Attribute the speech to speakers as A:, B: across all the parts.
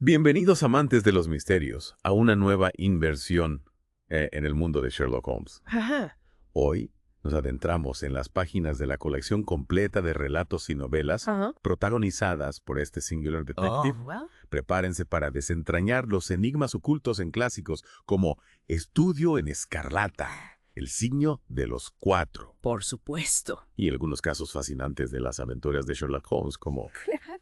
A: Bienvenidos amantes de los misterios a una nueva inversión en el mundo de Sherlock Holmes.
B: Ajá.
A: Hoy nos adentramos en las páginas de la colección completa de relatos y novelas
B: Ajá.
A: protagonizadas por este singular detective.
B: Well,
A: Prepárense para desentrañar los enigmas ocultos en clásicos como Estudio en Escarlata, El signo de los cuatro,
B: por supuesto.
A: y algunos casos fascinantes de las aventuras de Sherlock Holmes como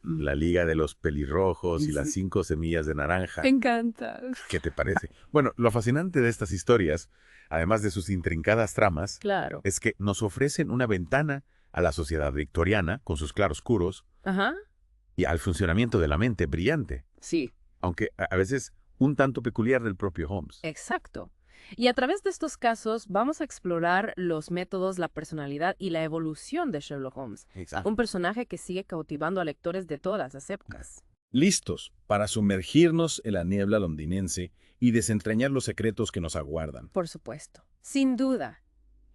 A: La Liga de los Pelirrojos y las 5 semillas de naranja.
B: Me encanta.
A: ¿Qué te parece? Bueno, lo fascinante de estas historias, además de sus intrincadas tramas,
B: Claro.
A: es que nos ofrecen una ventana a la sociedad victoriana, con sus claroscuros,
B: Ajá.
A: y al funcionamiento de la mente brillante,
B: Sí,
A: aunque a veces un tanto peculiar del propio Holmes.
B: exacto. Y a través de estos casos vamos a explorar los métodos, la personalidad y la evolución de Sherlock Holmes,
A: Exacto.
B: un personaje que sigue cautivando a lectores de todas las épocas.
C: Listos para sumergirnos en la niebla londinense y desentrañar los secretos que nos aguardan.
B: Por supuesto. Sin duda.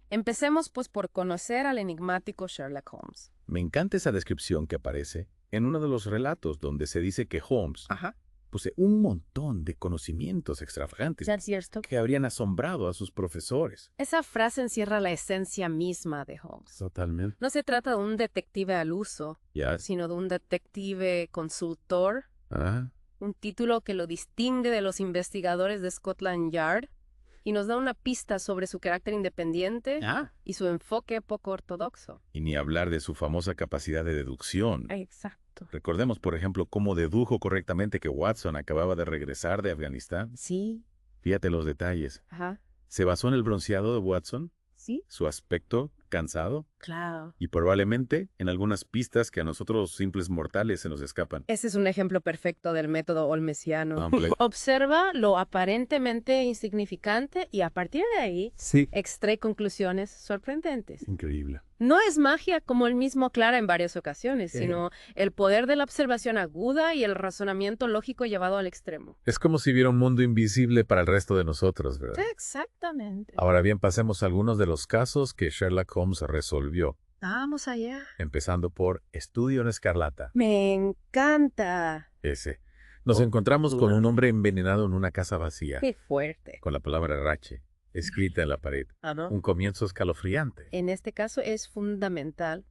B: Empecemos pues por conocer al enigmático Sherlock Holmes.
A: Me encanta esa descripción que aparece en uno de los relatos donde se dice que Holmes
B: Ajá.
A: posee un montón de conocimientos extravagantes
B: ¿Es cierto?
A: que habrían asombrado a sus profesores.
B: Esa frase encierra la esencia misma de Holmes.
A: Totalmente.
B: No se trata de un detective al uso,
A: Ya.
B: sino de un detective consultor,
A: Ah,
B: un título que lo distingue de los investigadores de Scotland Yard y nos da una pista sobre su carácter independiente y su enfoque poco ortodoxo.
A: y ni hablar de su famosa capacidad de deducción.
B: Exacto.
A: Recordemos, por ejemplo, cómo dedujo correctamente que Watson acababa de regresar de Afganistán.
B: Sí.
A: Fíjate los detalles.
B: Ajá.
A: Se basó en el bronceado de Watson,
B: Sí.
A: su aspecto cansado,
B: Claro.
A: y probablemente en algunas pistas que a nosotros simples mortales se nos escapan.
B: Ese es un ejemplo perfecto del método olmesiano.
A: Ample.
B: Observa lo aparentemente insignificante y a partir de ahí
A: Sí.
B: extrae conclusiones sorprendentes.
A: Increíble.
B: No es magia, como él mismo aclara en varias ocasiones, sino el poder de la observación aguda y el razonamiento lógico llevado al extremo.
A: Es como si viera un mundo invisible para el resto de nosotros, ¿verdad?
B: Exactamente.
A: Ahora bien, pasemos a algunos de los casos que Sherlock Holmes resolvió,
B: Vamos allá.
A: empezando por Estudio en Escarlata.
B: Me encanta.
A: Ese. Nos encontramos con un hombre envenenado en una casa vacía,
B: Qué fuerte.
A: con la palabra Rache escrita en la pared. Un comienzo escalofriante.
B: En este caso es fundamental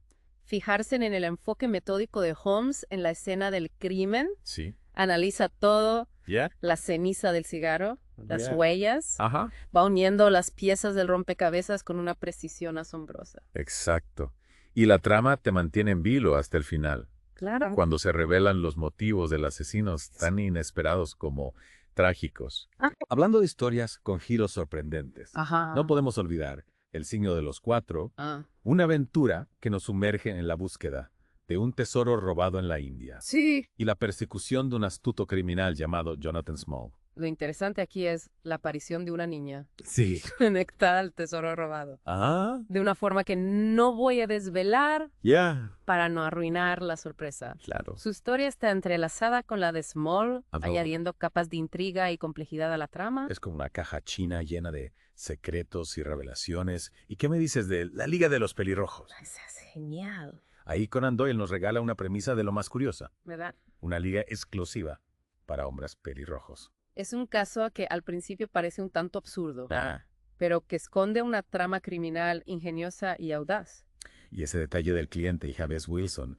B: fijarse en el enfoque metódico de Holmes en la escena del crimen.
A: Sí.
B: Analiza todo,
A: ¿Ya?
B: la ceniza del cigarro, las
A: Ya.
B: huellas.
A: Ajá.
B: Va uniendo las piezas del rompecabezas con una precisión asombrosa.
A: Exacto. Y la trama te mantiene en vilo hasta el final,
B: Claro.
A: cuando se revelan los motivos del asesino tan inesperados como trágicos. Hablando de historias con giros sorprendentes,
B: Ajá.
A: no podemos olvidar El signo de los cuatro,
B: Ah.
A: una aventura que nos sumerge en la búsqueda de un tesoro robado en la India
B: Sí.
A: y la persecución de un astuto criminal llamado Jonathan Small.
B: Lo interesante aquí es la aparición de una niña
A: Sí.
B: conectada al tesoro robado.
A: Ah,
B: De una forma que no voy a desvelar
A: ya.
B: para no arruinar la sorpresa.
A: Claro.
B: Su historia está entrelazada con la de Small,
A: Adoro.
B: añadiendo capas de intriga y complejidad a la trama.
A: Es como una caja china llena de secretos y revelaciones. ¿Y qué me dices de La Liga de los Pelirrojos?
B: Esa es genial,
A: Ahí Conan Doyle nos regala una premisa de lo más curiosa.
B: ¿verdad?
A: Una liga exclusiva para hombres pelirrojos.
B: Es un caso que al principio parece un tanto absurdo,
A: Ah,
B: pero que esconde una trama criminal ingeniosa y audaz.
A: y ese detalle del cliente Jabez Wilson,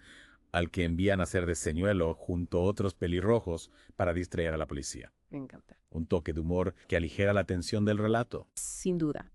A: al que envían a hacer de señuelo junto a otros pelirrojos para distraer a la policía.
B: Me encanta.
A: Un toque de humor que aligera la tensión del relato.
B: Sin duda.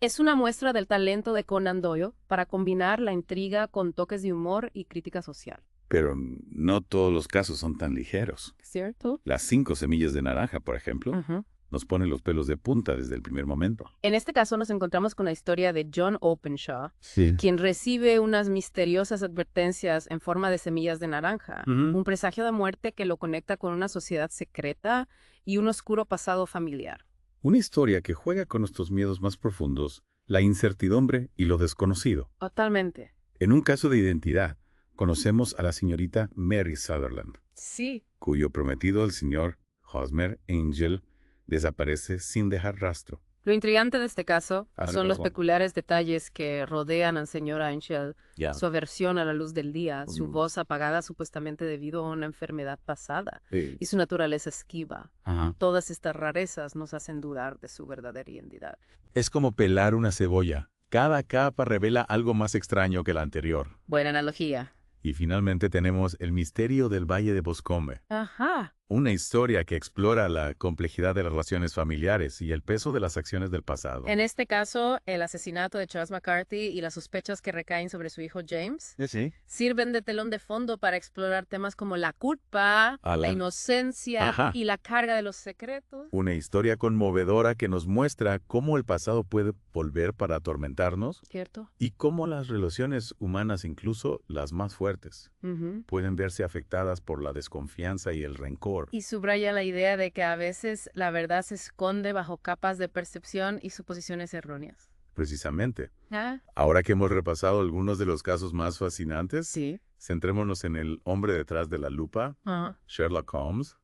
B: Es una muestra del talento de Conan Doyle para combinar la intriga con toques de humor y crítica social.
A: Pero no todos los casos son tan ligeros.
B: ¿Cierto?
A: Las 5 semillas de naranja, por ejemplo,
B: Ujú.
A: nos ponen los pelos de punta desde el primer momento.
B: En este caso nos encontramos con la historia de John Openshaw,
A: Sí.
B: quien recibe unas misteriosas advertencias en forma de semillas de naranja, un presagio de muerte que lo conecta con una sociedad secreta y un oscuro pasado familiar.
A: Una historia que juega con nuestros miedos más profundos, la incertidumbre y lo desconocido.
B: Totalmente.
A: En un caso de identidad, conocemos a la señorita Mary Sutherland,
B: Sí.
A: cuyo prometido, el señor Hosmer Angel, desaparece sin dejar rastro.
B: Lo intrigante de este caso
A: Ándale,
B: son los
A: perdón.
B: peculiares detalles que rodean al señor Einshell,
C: Ya.
B: su aversión a la luz del día, su
C: Mm.
B: voz apagada supuestamente debido a una enfermedad pasada
C: Sí.
B: y su naturaleza esquiva.
C: Ajá.
B: Todas estas rarezas nos hacen dudar de su verdadera identidad.
A: Es como pelar una cebolla. Cada capa revela algo más extraño que la anterior.
B: Buena analogía.
A: Y finalmente tenemos el misterio del Valle de Boscombe.
B: Ajá.
A: Una historia que explora la complejidad de las relaciones familiares y el peso de las acciones del pasado.
B: En este caso, el asesinato de Charles McCarthy y las sospechas que recaen sobre su hijo James
C: Sí.
B: sirven de telón de fondo para explorar temas como la culpa,
A: Ala.
B: la inocencia
A: Ajá.
B: y la carga de los secretos.
A: Una historia conmovedora que nos muestra cómo el pasado puede volver para atormentarnos
B: ¿Cierto?
A: y cómo las relaciones humanas, incluso las más fuertes,
B: Ujú.
A: pueden verse afectadas por la desconfianza y el rencor.
B: Y subraya la idea de que a veces la verdad se esconde bajo capas de percepción y suposiciones erróneas.
A: Precisamente.
B: ¿Ah?
A: Ahora que hemos repasado algunos de los casos más fascinantes,
B: Sí.
A: centrémonos en el hombre detrás de la lupa,
B: Ajá.
A: Sherlock Holmes,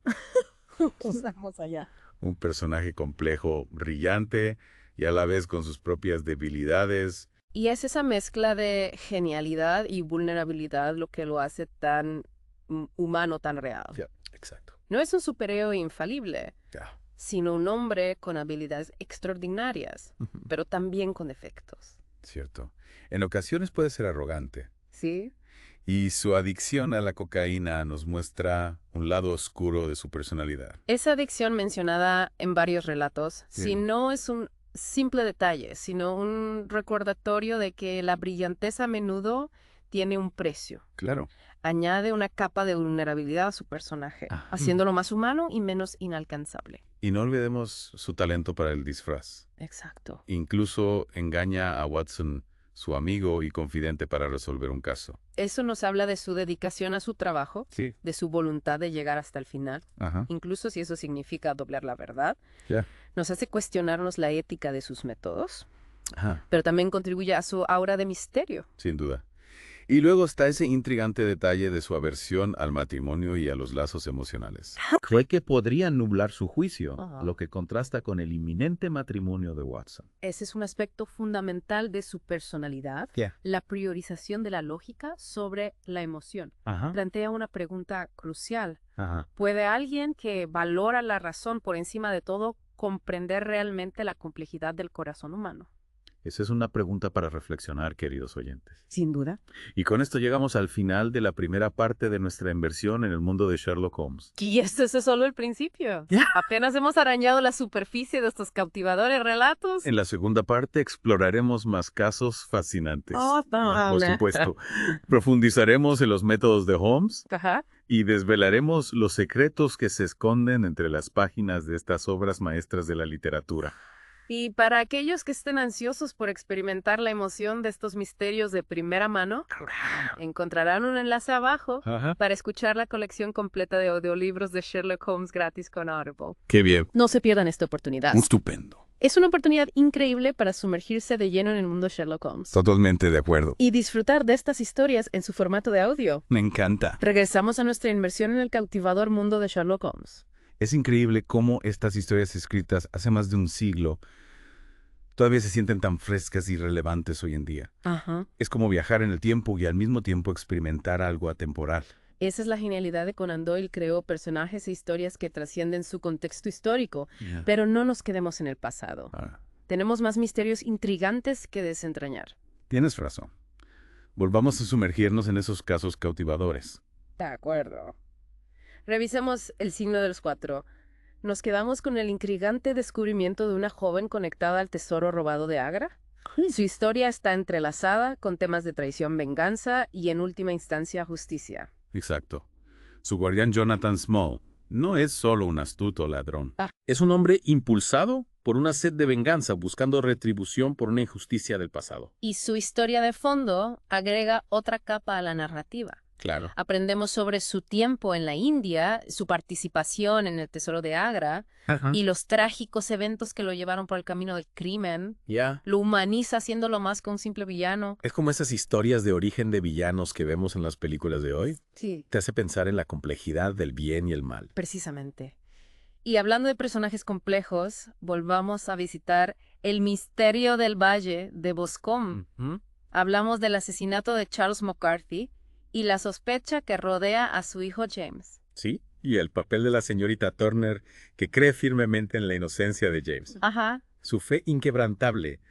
B: Vamos allá.
A: un personaje complejo, brillante y a la vez con sus propias debilidades.
B: Y es esa mezcla de genialidad y vulnerabilidad lo que lo hace tan humano, tan real.
A: Exacto.
B: No es un superhéroe infalible,
A: Ya.
B: sino un hombre con habilidades extraordinarias, pero también con defectos.
A: Cierto. En ocasiones puede ser arrogante.
B: ¿Sí?
A: Y su adicción a la cocaína nos muestra un lado oscuro de su personalidad.
B: Esa adicción mencionada en varios relatos,
A: Sí.
B: si no es un simple detalle, sino un recordatorio de que la brillantez a menudo tiene un precio.
A: Claro.
B: Añade una capa de vulnerabilidad a su personaje,
A: Ajá.
B: haciéndolo más humano y menos inalcanzable.
A: Y no olvidemos su talento para el disfraz.
B: Exacto.
A: Incluso engaña a Watson, su amigo y confidente, para resolver un caso.
B: Eso nos habla de su dedicación a su trabajo,
A: Sí.
B: de su voluntad de llegar hasta el final,
A: Ajá.
B: incluso si eso significa doblar la verdad.
A: Ya.
B: Nos hace cuestionarnos la ética de sus métodos,
A: Ajá.
B: pero también contribuye a su aura de misterio.
A: Sin duda. Y luego está ese intrigante detalle de su aversión al matrimonio y a los lazos emocionales.
C: Cree que podría nublar su juicio,
B: Ajá.
C: lo que contrasta con el inminente matrimonio de Watson.
B: Ese es un aspecto fundamental de su personalidad,
C: ¿Qué?
B: la priorización de la lógica sobre la emoción.
C: Ajá.
B: Plantea una pregunta crucial.
C: Ajá.
B: ¿Puede alguien que valora la razón por encima de todo comprender realmente la complejidad del corazón humano?
C: Esa es una pregunta para reflexionar, queridos oyentes.
B: Sin duda.
A: Y con esto llegamos al final de la primera parte de nuestra inversión en el mundo de Sherlock Holmes.
B: Y esto es solo el principio. Apenas hemos arañado la superficie de estos cautivadores relatos.
A: En la segunda parte exploraremos más casos fascinantes.
B: Oh,
A: Por supuesto. Profundizaremos en los métodos de Holmes
B: Ajá.
A: y desvelaremos los secretos que se esconden entre las páginas de estas obras maestras de la literatura.
B: Y para aquellos que estén ansiosos por experimentar la emoción de estos misterios de primera mano, encontrarán un enlace abajo
A: Ajá.
B: para escuchar la colección completa de audiolibros de Sherlock Holmes gratis con Audible.
A: Qué bien.
B: No se pierdan esta oportunidad.
A: Estupendo.
B: Es una oportunidad increíble para sumergirse de lleno en el mundo Sherlock Holmes
A: Totalmente de acuerdo.
B: y disfrutar de estas historias en su formato de audio.
A: Me encanta.
B: Regresamos a nuestra inmersión en el cautivador mundo de Sherlock Holmes.
A: Es increíble cómo estas historias escritas hace más de un siglo todavía se sienten tan frescas y relevantes hoy en día.
B: Ajá.
A: Es como viajar en el tiempo y al mismo tiempo experimentar algo atemporal.
B: Esa es la genialidad de Conan Doyle. Creó personajes e historias que trascienden su contexto histórico, pero no nos quedemos en el pasado.
A: Ah,
B: Tenemos más misterios intrigantes que desentrañar.
A: tienes razón. Volvamos a sumergirnos en esos casos cautivadores.
B: De acuerdo. Revisemos el signo de los 4. Nos quedamos con el intrigante descubrimiento de una joven conectada al tesoro robado de Agra. Su historia está entrelazada con temas de traición, venganza y, en última instancia, justicia.
A: Exacto. Su guardián Jonathan Small no es solo un astuto ladrón.
C: Es un hombre impulsado por una sed de venganza, buscando retribución por una injusticia del pasado.
B: Y su historia de fondo agrega otra capa a la narrativa.
C: Claro.
B: Aprendemos sobre su tiempo en la India, su participación en el tesoro de Agra y los trágicos eventos que lo llevaron por el camino del crimen.
C: Ya.
B: Lo humaniza haciéndolo más que un simple villano.
C: Es como esas historias de origen de villanos que vemos en las películas de hoy.
B: Sí,
C: Te hace pensar en la complejidad del bien y el mal.
B: precisamente. Y hablando de personajes complejos, volvamos a visitar El misterio del Valle de Boscombe. Hablamos del asesinato de Charles McCarthy y la sospecha que rodea a su hijo James.
C: Sí, y el papel de la señorita Turner, que cree firmemente en la inocencia de James.
B: Ajá.
C: Su fe inquebrantable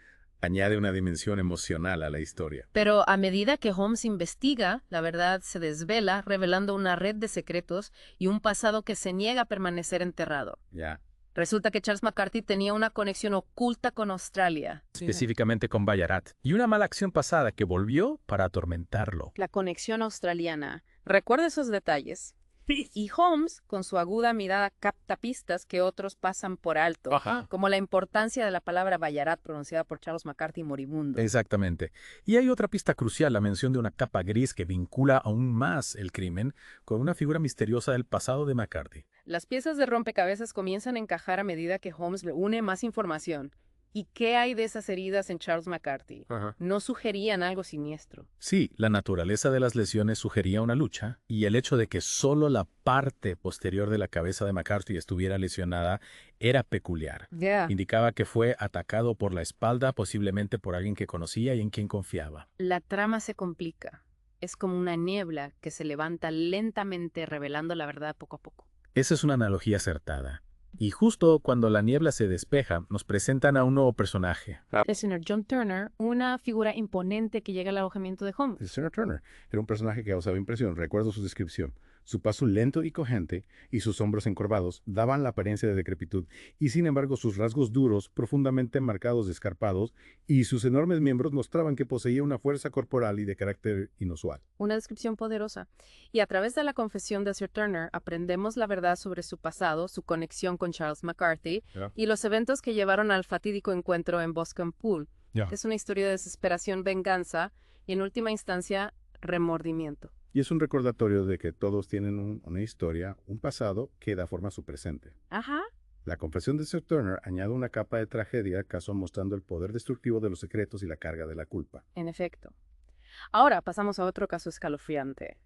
C: añade una dimensión emocional a la historia.
B: Pero a medida que Holmes investiga, la verdad se desvela, revelando una red de secretos y un pasado que se niega a permanecer enterrado.
C: Ya.
B: Resulta que Charles McCarthy tenía una conexión oculta con Australia.
D: Específicamente con Ballarat, y una mala acción pasada que volvió para atormentarlo.
B: La conexión australiana. Recuerda esos detalles. Y Holmes, con su aguda mirada, capta pistas que otros pasan por alto, como la importancia de la palabra Ballarat pronunciada por Charles McCarthy moribundo.
D: Exactamente. Y hay otra pista crucial, la mención de una capa gris que vincula aún más el crimen con una figura misteriosa del pasado de McCarthy.
B: Las piezas de rompecabezas comienzan a encajar a medida que Holmes reúne más información. ¿Y qué hay de esas heridas en Charles McCarthy? No sugerían algo siniestro.
D: Sí, la naturaleza de las lesiones sugería una lucha, y el hecho de que solo la parte posterior de la cabeza de McCarthy estuviera lesionada era peculiar. Indicaba que fue atacado por la espalda, posiblemente por alguien que conocía y en quien confiaba.
B: La trama se complica. Es como una niebla que se levanta lentamente, revelando la verdad poco a poco.
D: Esa es una analogía acertada. Y justo cuando la niebla se despeja, nos presentan a un nuevo personaje.
B: El señor John Turner, una figura imponente que llega al alojamiento de Holmes.
E: El señor Turner era un personaje que causaba impresión. Recuerdo su descripción. Su paso lento y cogente y sus hombros encorvados daban la apariencia de decrepitud, y sin embargo sus rasgos duros, profundamente marcados y escarpados, y sus enormes miembros mostraban que poseía una fuerza corporal y de carácter inusual.
B: Una descripción poderosa. Y a través de la confesión de Sir Turner aprendemos la verdad sobre su pasado, su conexión con Charles McCarthy y los eventos que llevaron al fatídico encuentro en Boscombe Pool. Es una historia de desesperación, venganza y en última instancia remordimiento.
E: Y es un recordatorio de que todos tienen una historia, un pasado que da forma a su presente. La confesión de Sir Turner añade una capa de tragedia al caso, mostrando el poder destructivo de los secretos y la carga de la culpa.
B: En efecto. Ahora pasamos a otro caso escalofriante.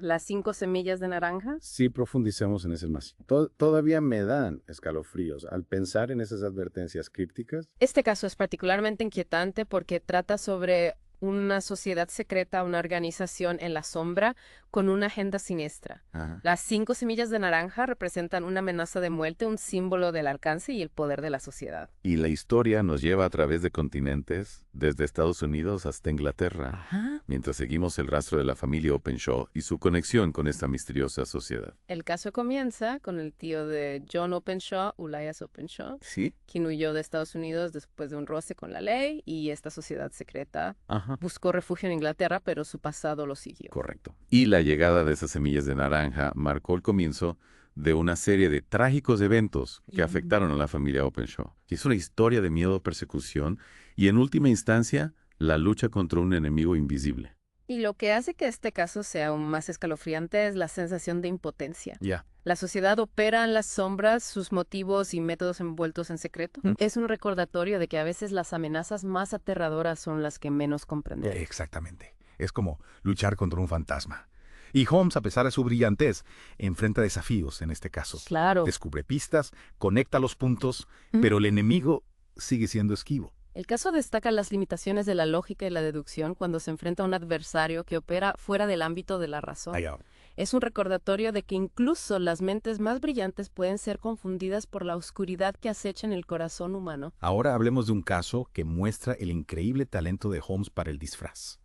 B: ¿Las 5 semillas de naranja?
E: Sí, profundicemos en ese más. Todavía me dan escalofríos al pensar en esas advertencias crípticas.
B: Este caso es particularmente inquietante porque trata sobre una sociedad secreta, una organización en la sombra con una agenda siniestra. Las 5 semillas de naranja representan una amenaza de muerte, un símbolo del alcance y el poder de la sociedad.
A: Y la historia nos lleva a través de continentes, desde Estados Unidos hasta Inglaterra, mientras seguimos el rastro de la familia Openshaw y su conexión con esta misteriosa sociedad.
B: El caso comienza con el tío de John Openshaw, Urias Openshaw, quien huyó de Estados Unidos después de un roce con la ley, y esta sociedad secreta buscó refugio en Inglaterra, pero su pasado lo siguió.
A: Correcto. Y la llegada de esas semillas de naranja marcó el comienzo de una serie de trágicos eventos que afectaron a la familia Openshaw. Es una historia de miedo, persecución y, en última instancia, la lucha contra un enemigo invisible.
B: Y lo que hace que este caso sea aún más escalofriante es la sensación de impotencia. La sociedad opera en las sombras, sus motivos y métodos envueltos en secreto. Es un recordatorio de que a veces las amenazas más aterradoras son las que menos comprendemos.
F: Exactamente. Es como luchar contra un fantasma. Y Holmes, a pesar de su brillantez, enfrenta desafíos en este caso.
B: Claro.
F: Descubre pistas, conecta los puntos, pero el enemigo sigue siendo esquivo.
B: El caso destaca las limitaciones de la lógica y la deducción cuando se enfrenta a un adversario que opera fuera del ámbito de la razón. Es un recordatorio de que incluso las mentes más brillantes pueden ser confundidas por la oscuridad que acecha en el corazón humano.
F: Ahora hablemos de un caso que muestra el increíble talento de Holmes para el disfraz.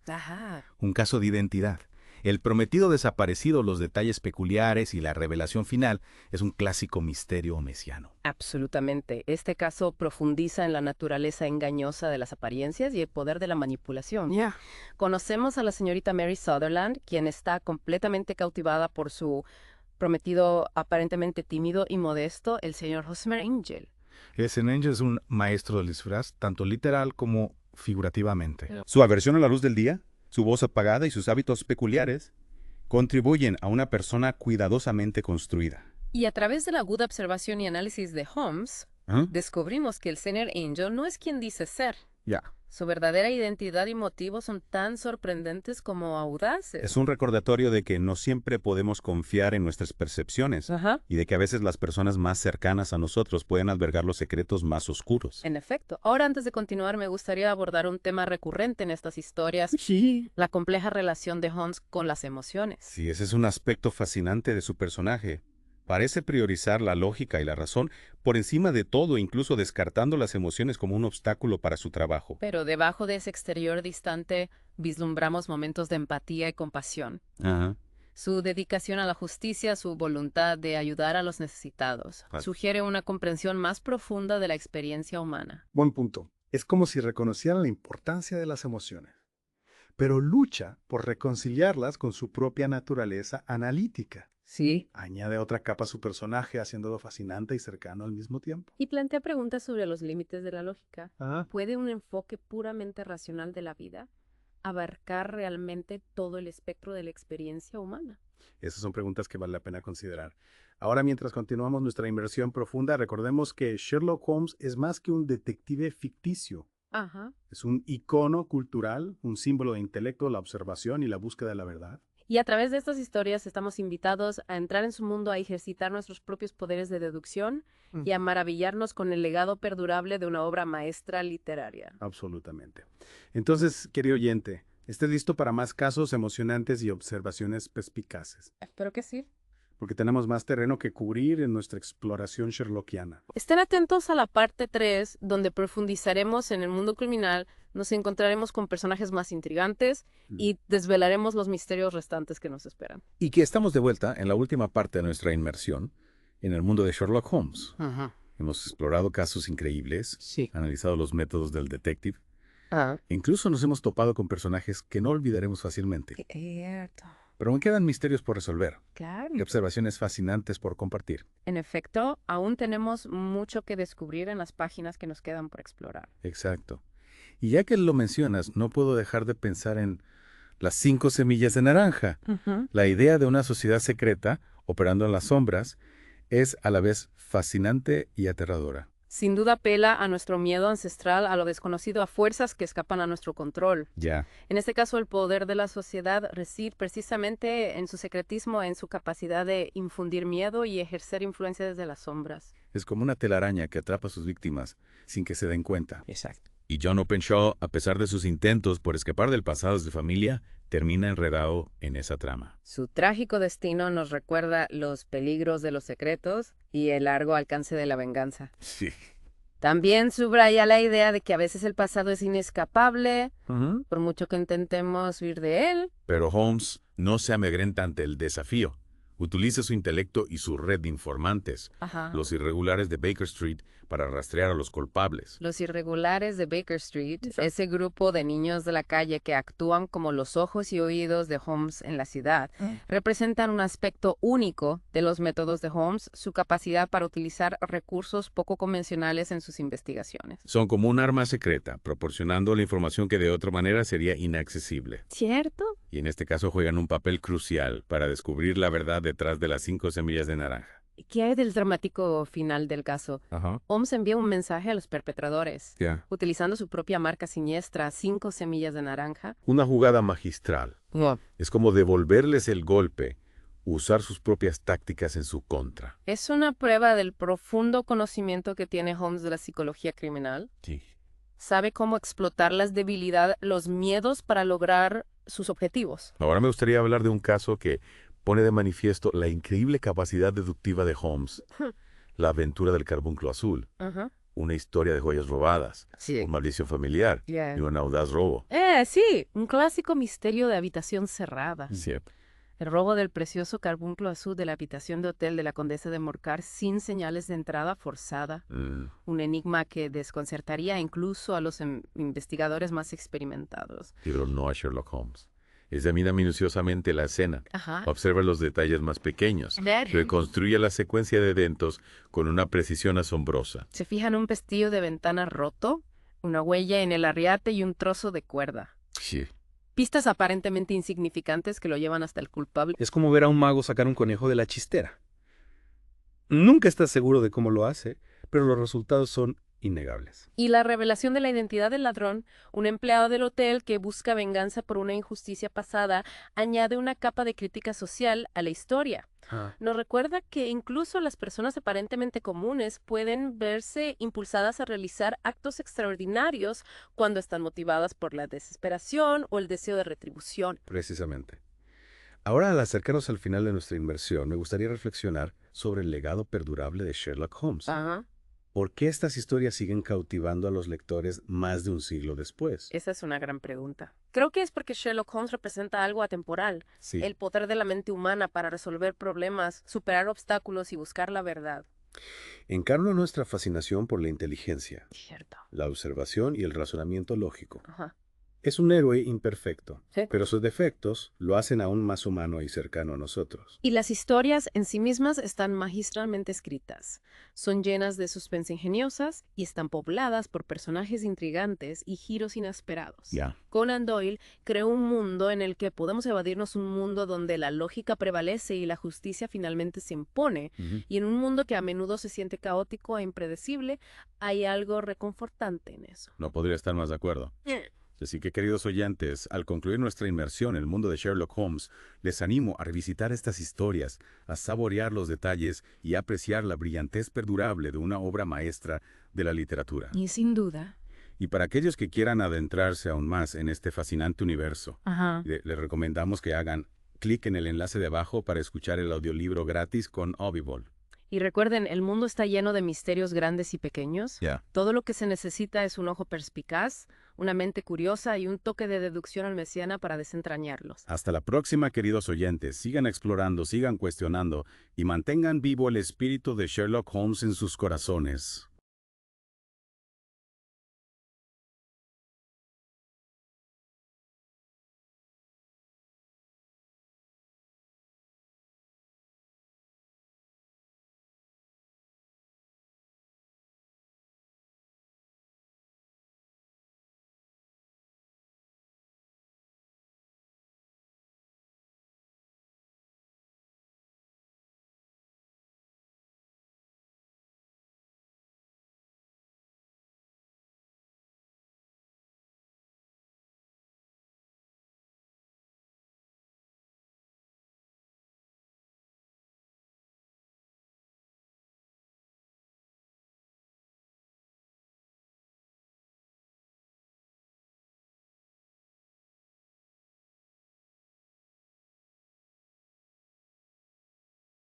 F: Un caso de identidad. El prometido desaparecido, los detalles peculiares y la revelación final es un clásico misterio mesiano.
B: Absolutamente. Este caso profundiza en la naturaleza engañosa de las apariencias y el poder de la manipulación. Conocemos a la señorita Mary Sutherland, quien está completamente cautivada por su prometido aparentemente tímido y modesto, el señor Hosmer Angel.
F: Ese Angel es un maestro del disfraz, tanto literal como figurativamente.
G: Su aversión a la luz del día, su voz apagada y sus hábitos peculiares contribuyen a una persona cuidadosamente construida.
B: Y a través de la aguda observación y análisis de Holmes, descubrimos que el señor Angel no es quien dice ser.
E: Ya.
B: Su verdadera identidad y motivos son tan sorprendentes como audaces.
G: Es un recordatorio de que no siempre podemos confiar en nuestras percepciones y de que a veces las personas más cercanas a nosotros pueden albergar los secretos más oscuros.
B: En efecto. Ahora, antes de continuar, me gustaría abordar un tema recurrente en estas historias, la compleja relación de Holmes con las emociones.
G: Sí, ese es un aspecto fascinante de su personaje. Parece priorizar la lógica y la razón por encima de todo, incluso descartando las emociones como un obstáculo para su trabajo.
B: Pero debajo de ese exterior distante vislumbramos momentos de empatía y compasión.
G: Ajá.
B: Su dedicación a la justicia, su voluntad de ayudar a los necesitados, sugiere una comprensión más profunda de la experiencia humana.
H: Buen punto. Es como si reconocieran la importancia de las emociones, pero lucha por reconciliarlas con su propia naturaleza analítica.
B: Sí.
H: Añade otra capa a su personaje, haciéndolo fascinante y cercano al mismo tiempo.
B: Y plantea preguntas sobre los límites de la lógica.
H: Ah.
B: ¿Puede un enfoque puramente racional de la vida abarcar realmente todo el espectro de la experiencia humana?
H: Esas son preguntas que vale la pena considerar. Ahora, mientras continuamos nuestra inmersión profunda, recordemos que Sherlock Holmes es más que un detective ficticio.
B: Ajá.
H: Es un icono cultural, un símbolo de intelecto, la observación y la búsqueda de la verdad.
B: Y a través de estas historias estamos invitados a entrar en su mundo, a ejercitar nuestros propios poderes de deducción y a maravillarnos con el legado perdurable de una obra maestra literaria.
H: Absolutamente. Entonces, querido oyente, ¿estés listo para más casos emocionantes y observaciones perspicaces?
B: Espero que sí.
H: Porque tenemos más terreno que cubrir en nuestra exploración sherlockiana.
B: Estén atentos a la parte 3, donde profundizaremos en el mundo criminal, nos encontraremos con personajes más intrigantes y desvelaremos los misterios restantes que nos esperan.
C: Y que estamos de vuelta en la última parte de nuestra inmersión en el mundo de Sherlock Holmes. Hemos explorado casos increíbles, analizado los métodos del detective. Incluso nos hemos topado con personajes que no olvidaremos fácilmente.
B: Cierto.
C: Pero aún quedan misterios por resolver
B: Claro.
C: y observaciones fascinantes por compartir.
B: En efecto, aún tenemos mucho que descubrir en las páginas que nos quedan por explorar.
C: Exacto. Y ya que lo mencionas, no puedo dejar de pensar en las 5 semillas de naranja. La idea de una sociedad secreta, operando en las sombras, es a la vez fascinante y aterradora.
B: Sin duda apela a nuestro miedo ancestral, a lo desconocido, a fuerzas que escapan a nuestro control.
C: Ya.
B: En este caso, el poder de la sociedad reside precisamente en su secretismo, en su capacidad de infundir miedo y ejercer influencia desde las sombras.
C: Es como una telaraña que atrapa a sus víctimas sin que se den cuenta.
F: Exacto.
A: Y John Openshaw, a pesar de sus intentos por escapar del pasado de su familia, termina enredado en esa trama.
B: Su trágico destino nos recuerda los peligros de los secretos y el largo alcance de la venganza.
A: Sí.
B: También subraya la idea de que a veces el pasado es inescapable, por mucho que intentemos huir de él.
A: Pero Holmes no se amedrenta ante el desafío. Utiliza su intelecto y su red de informantes, los irregulares de Baker Street, para rastrear a los culpables.
B: Los irregulares de Baker Street, ese grupo de niños de la calle que actúan como los ojos y oídos de Holmes en la ciudad, representan un aspecto único de los métodos de Holmes, su capacidad para utilizar recursos poco convencionales en sus investigaciones.
A: Son como un arma secreta, proporcionando la información que de otra manera sería inaccesible.
B: ¿Cierto?
A: Y en este caso juegan un papel crucial para descubrir la verdad detrás de las 5 semillas de naranja.
B: ¿Qué hay del dramático final del caso? Holmes envía un mensaje a los perpetradores, utilizando su propia marca siniestra, 5 semillas de naranja.
A: Una jugada magistral. Es como devolverles el golpe, usar sus propias tácticas en su contra.
B: Es una prueba del profundo conocimiento que tiene Holmes de la psicología criminal.
A: Sí.
B: Sabe cómo explotar las debilidades, los miedos para lograr sus objetivos.
A: Ahora me gustaría hablar de un caso que pone de manifiesto la increíble capacidad deductiva de Holmes. La aventura del carbunclo azul. Una historia de joyas robadas. Un maldición familiar. Y un audaz robo.
B: Sí, un clásico misterio de habitación cerrada.
A: Cierto.
B: El robo del precioso carbunclo azul de la habitación de hotel de la Condesa de Morcar sin señales de entrada forzada. Un enigma que desconcertaría incluso a los investigadores más experimentados.
A: Pero no a Sherlock Holmes. Examina minuciosamente la escena, observa los detalles más pequeños, reconstruye la secuencia de eventos con una precisión asombrosa.
B: Se fija en un pestillo de ventana roto, una huella en el arriate y un trozo de cuerda.
A: Sí.
B: Pistas aparentemente insignificantes que lo llevan hasta el culpable.
E: Es como ver a un mago sacar un conejo de la chistera. Nunca estás seguro de cómo lo hace, pero los resultados son innegables.
B: Y la revelación de la identidad del ladrón, un empleado del hotel que busca venganza por una injusticia pasada, añade una capa de crítica social a la historia. Nos recuerda que incluso las personas aparentemente comunes pueden verse impulsadas a realizar actos extraordinarios cuando están motivadas por la desesperación o el deseo de retribución.
E: Precisamente. Ahora, al acercarnos al final de nuestra inmersión, me gustaría reflexionar sobre el legado perdurable de Sherlock Holmes. ¿Por qué estas historias siguen cautivando a los lectores más de un siglo después?
B: Esa es una gran pregunta. Creo que es porque Sherlock Holmes representa algo atemporal.
E: Sí.
B: El poder de la mente humana para resolver problemas, superar obstáculos y buscar la verdad.
E: Encarna nuestra fascinación por la inteligencia,
B: Cierto.
E: la observación y el razonamiento lógico.
B: Ajá.
E: Es un héroe imperfecto,
B: Sí.
E: pero sus defectos lo hacen aún más humano y cercano a nosotros.
B: Y las historias en sí mismas están magistralmente escritas. Son llenas de suspense ingeniosas y están pobladas por personajes intrigantes y giros inesperados. Conan Doyle creó un mundo en el que podemos evadirnos, un mundo donde la lógica prevalece y la justicia finalmente se impone. Y en un mundo que a menudo se siente caótico e impredecible, hay algo reconfortante en eso.
A: No podría estar más de acuerdo. Así que, queridos oyentes, al concluir nuestra inmersión en el mundo de Sherlock Holmes, les animo a revisitar estas historias, a saborear los detalles y a apreciar la brillantez perdurable de una obra maestra de la literatura.
B: Y sin duda.
A: Y para aquellos que quieran adentrarse aún más en este fascinante universo, les recomendamos que hagan clic en el enlace de abajo para escuchar el audiolibro gratis con Audible.
B: Y recuerden, el mundo está lleno de misterios grandes y pequeños. Todo lo que se necesita es un ojo perspicaz, una mente curiosa y un toque de deducción almesiana para desentrañarlos.
A: Hasta la próxima, queridos oyentes. Sigan explorando, sigan cuestionando y mantengan vivo el espíritu de Sherlock Holmes en sus corazones.